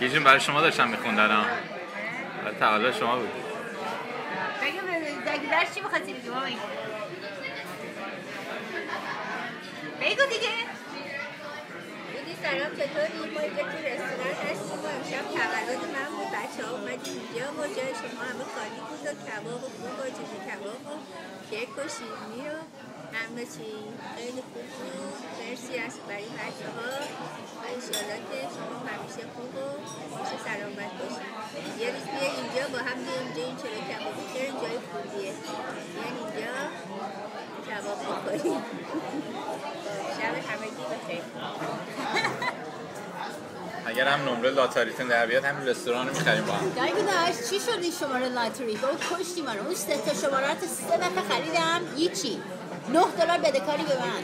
جون برای شما داشتم میخوندن تعالی شما بود. بگو درش چی میخواستی بگی مامی؟ بگو دیگه. بودی سلام چطوری؟ ما اینجا تو رستوران هستیم و امشب تولد من بود. بچه ها اومدیم اینجا و جای شما همه خالی بود و کباب و خوب و جوجه کباب و کیک و شیرینی و همه چی خیلی خوب بود. مرسی از برای بچه ها و انشالله که شما همیشه خوب و همیشه سلامت باشید. یه روز بیاید اینجا با هم بیاید اینجا این چلو کبابی خیلی جای خوبیه. بیاید اینجا کباب بخوریم. شب همگی بخیر. اگر هم نمره لاتاریتون در بیاد همین رستوران رو می‌خریم با هم. داش چی شد این شماره لاتاری؟ گفت کشتی من. اون 3 تا شماره رو 3 دفعه خریدم هیچی. $9 بدهکاری به من.